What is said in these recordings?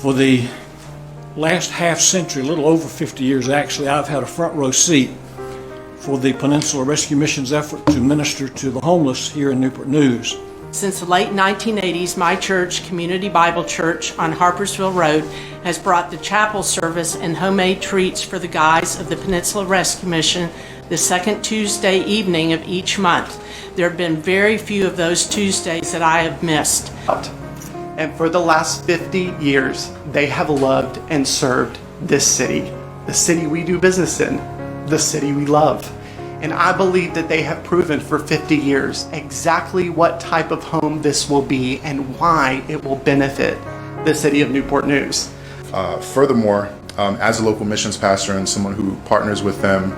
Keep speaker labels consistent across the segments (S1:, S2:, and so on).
S1: For the last half century, a little over 50 years actually, I've had a front row seat for the Peninsula Rescue Mission's effort to minister to the homeless here in Newport News.
S2: Since the late 1980s, my church, Community Bible Church on Harpersville Road, has brought the chapel service and homemade treats for the guys of the Peninsula Rescue Mission the second Tuesday evening of each month. There have been very few of those Tuesdays that I have missed.
S3: And for the last 50 years, they have loved and served this city, the city we do business in, the city we love. And I believe that they have proven for 50 years exactly what type of home this will be and why it will benefit the city of Newport News.
S4: Furthermore, as a local missions pastor and someone who partners with them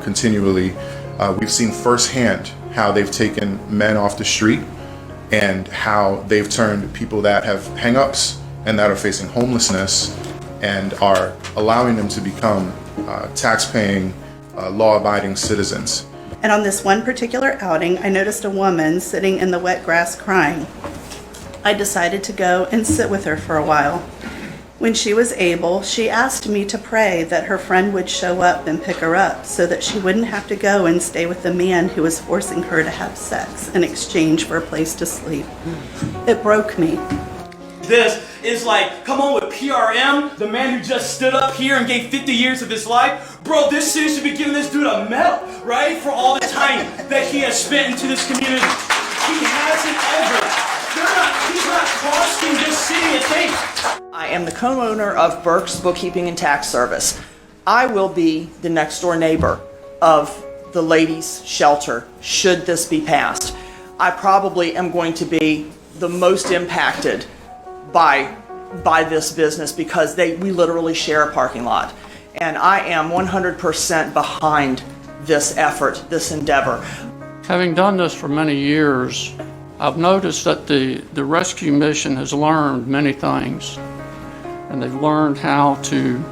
S4: continually, we've seen firsthand how they've taken men off the street and how they've turned people that have hang-ups and that are facing homelessness and are allowing them to become tax-paying, law-abiding citizens.
S5: And on this one particular outing, I noticed a woman sitting in the wet grass crying. I decided to go and sit with her for a while. When she was able, she asked me to pray that her friend would show up and pick her up so that she wouldn't have to go and stay with the man who was forcing her to have sex in exchange for a place to sleep. It broke me.
S6: This is like, come on with PRM, the man who just stood up here and gave 50 years of his life. Bro, this city should be giving this dude a medal, right? For all the time that he has spent into this community. He hasn't ever. He's not costing this city a thing.
S7: I am the co-owner of Burke's Bookkeeping and Tax Service. I will be the next door neighbor of the ladies' shelter should this be passed. I probably am going to be the most impacted by this business because we literally share a parking lot. And I am 100% behind this effort, this endeavor.
S8: Having done this for many years, I've noticed that the rescue mission has learned many things. And they've learned how to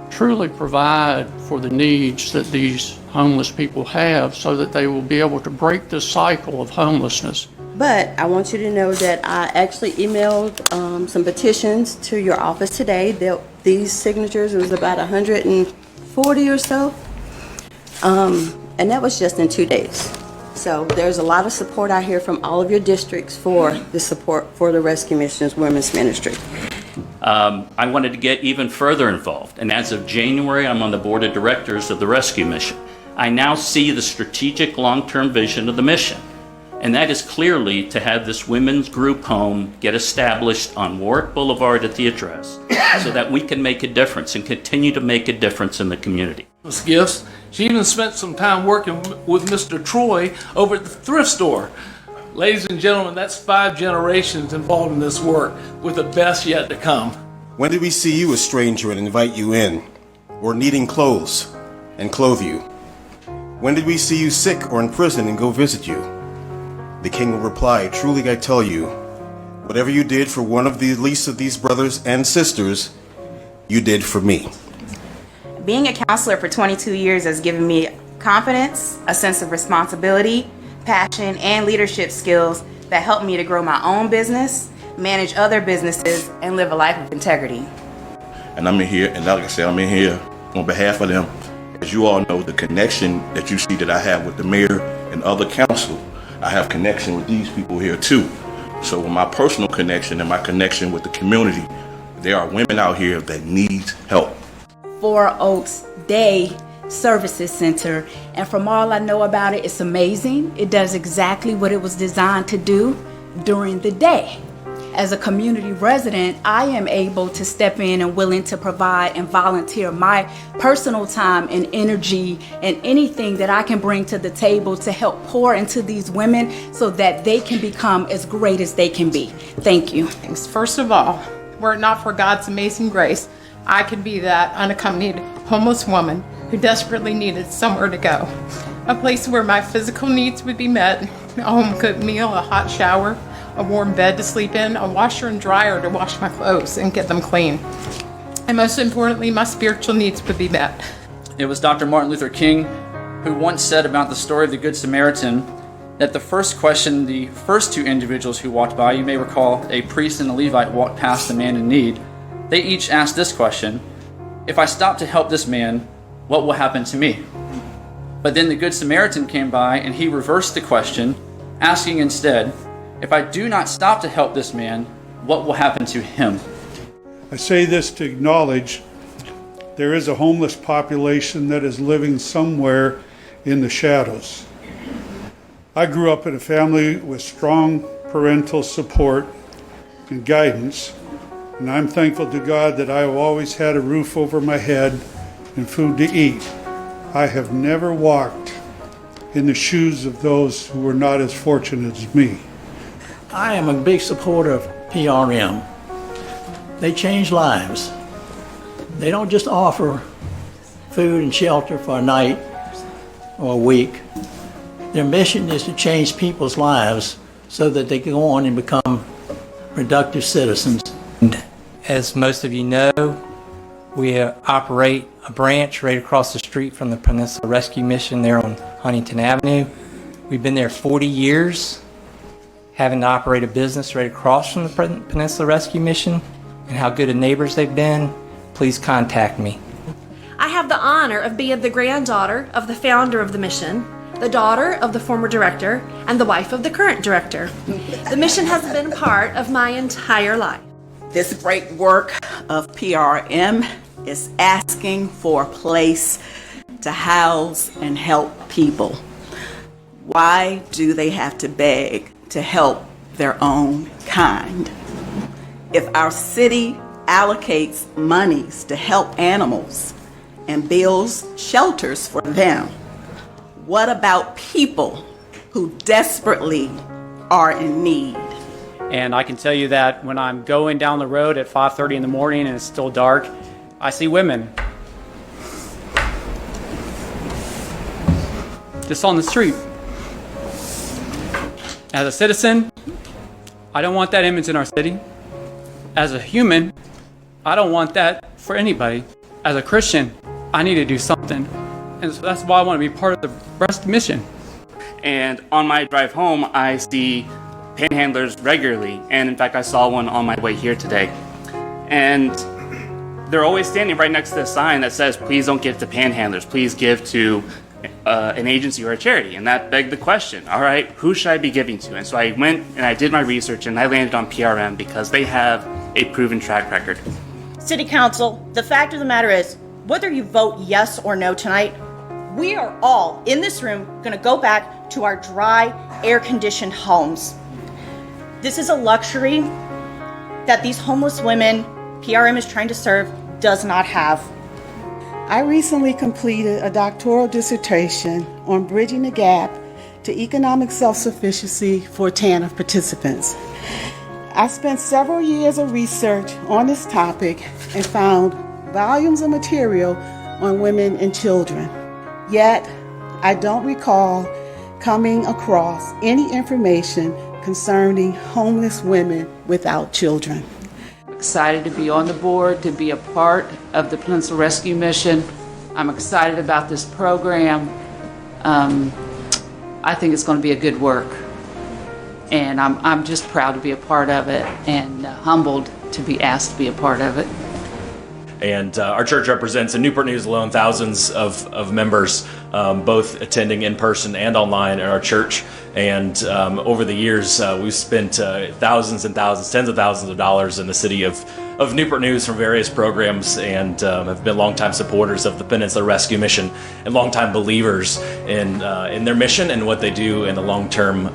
S8: truly provide for the needs that these homeless people have so that they will be able to break this cycle of homelessness.
S9: But I want you to know that I actually emailed some petitions to your office today. These signatures, it was about 140 or so. And that was just in 2 days. So there's a lot of support out here from all of your districts for the support for the Rescue Mission's Women's Ministry.
S10: I wanted to get even further involved, and as of January, I'm on the board of directors of the Rescue Mission. I now see the strategic long-term vision of the mission, and that is clearly to have this women's group home get established on Warwick Boulevard at the address so that we can make a difference and continue to make a difference in the community.
S11: Gifts. She even spent some time working with Mr. Troy over at the thrift store. Ladies and gentlemen, that's 5 generations involved in this work, with the best yet to come.
S12: When did we see you a stranger and invite you in, or needing clothes and clothe you? When did we see you sick or in prison and go visit you? The king will reply, truly I tell you, whatever you did for one of the least of these brothers and sisters, you did for me.
S13: Being a counselor for 22 years has given me confidence, a sense of responsibility, passion, and leadership skills that help me to grow my own business, manage other businesses, and live a life of integrity.
S14: And I'm in here, and like I said, I'm in here on behalf of them. As you all know, the connection that you see that I have with the mayor and other council, I have connection with these people here too. So with my personal connection and my connection with the community, there are women out here that need help.
S15: 4 Oaks Day Services Center, and from all I know about it, it's amazing. It does exactly what it was designed to do during the day. As a community resident, I am able to step in and willing to provide and volunteer my personal time and energy and anything that I can bring to the table to help pour into these women so that they can become as great as they can be. Thank you.
S16: First of all, were it not for God's amazing grace, I could be that unaccompanied homeless woman who desperately needed somewhere to go. A place where my physical needs would be met, a home-cooked meal, a hot shower, a warm bed to sleep in, a washer and dryer to wash my clothes and get them clean. And most importantly, my spiritual needs would be met.
S17: It was Dr. Martin Luther King who once said about the story of the Good Samaritan that the first question the first 2 individuals who walked by, you may recall a priest and a Levite walked past a man in need, They each asked this question: if I stop to help this man, what will happen to me? But then the Good Samaritan came by and he reversed the question, asking instead, if I do not stop to help this man, what will happen to him?
S18: I say this to acknowledge there is a homeless population that is living somewhere in the shadows. I grew up in a family with strong parental support and guidance, and I'm thankful to God that I have always had a roof over my head and food to eat. I have never walked in the shoes of those who were not as fortunate as me.
S19: I am a big supporter of PRM. They change lives. They don't just offer food and shelter for a night or a week. Their mission is to change people's lives so that they can go on and become productive citizens.
S20: As most of you know, we operate a branch right across the street from the Peninsula Rescue Mission there on Huntington Avenue. We've been there 40 years, having to operate a business right across from the Peninsula Rescue Mission, and how good of neighbors they've been. Please contact me.
S21: I have the honor of being the granddaughter of the founder of the mission, the daughter of the former director, and the wife of the current director. The mission has been part of my entire life.
S22: This great work of PRM is asking for a place to house and help people. Why do they have to beg to help their own kind? If our city allocates monies to help animals and builds shelters for them, what about people who desperately are in need?
S17: And I can tell you that when I'm going down the road at 5:30 in the morning and it's still dark, I see women just on the street. As a citizen, I don't want that image in our city. As a human, I don't want that for anybody. As a Christian, I need to do something. And so that's why I want to be part of the rescue mission.
S6: And on my drive home, I see panhandlers regularly. And in fact, I saw one on my way here today. And they're always standing right next to a sign that says, please don't give to panhandlers. Please give to an agency or a charity. And that begged the question, all right, who should I be giving to? And so I went and I did my research and I landed on PRM because they have a proven track record.
S23: City Council, the fact of the matter is, whether you vote yes or no tonight, we are all in this room going to go back to our dry, air-conditioned homes. This is a luxury that these homeless women PRM is trying to serve does not have.
S24: I recently completed a doctoral dissertation on bridging the gap to economic self-sufficiency for TANF participants. I spent several years of research on this topic and found volumes of material on women and children. Yet, I don't recall coming across any information concerning homeless women without children.
S25: Excited to be on the board, to be a part of the Peninsula Rescue Mission. I'm excited about this program. I think it's going to be a good work. And I'm just proud to be a part of it and humbled to be asked to be a part of it.
S26: And our church represents, in Newport News alone, thousands of members, both attending in person and online at our church. And over the years, we've spent thousands and thousands, tens of thousands of dollars in the city of Newport News from various programs, and have been longtime supporters of the Peninsula Rescue Mission and longtime believers in their mission and what they do in the long-term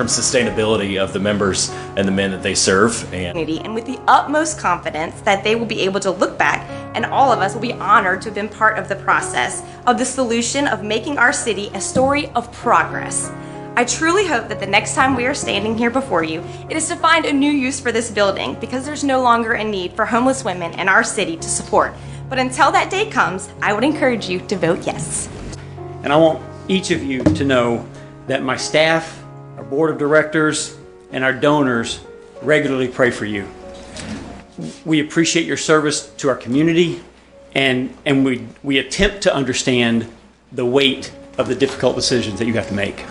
S26: sustainability of the members and the men that they serve.
S13: And with the utmost confidence that they will be able to look back, and all of us will be honored to have been part of the process of the solution of making our city a story of progress. I truly hope that the next time we are standing here before you, it is to find a new use for this building, because there's no longer a need for homeless women in our city to support. But until that day comes, I would encourage you to vote yes.
S27: And I want each of you to know that my staff, our board of directors, and our donors regularly pray for you. We appreciate your service to our community, and we attempt to understand the weight of the difficult decisions that you have to make.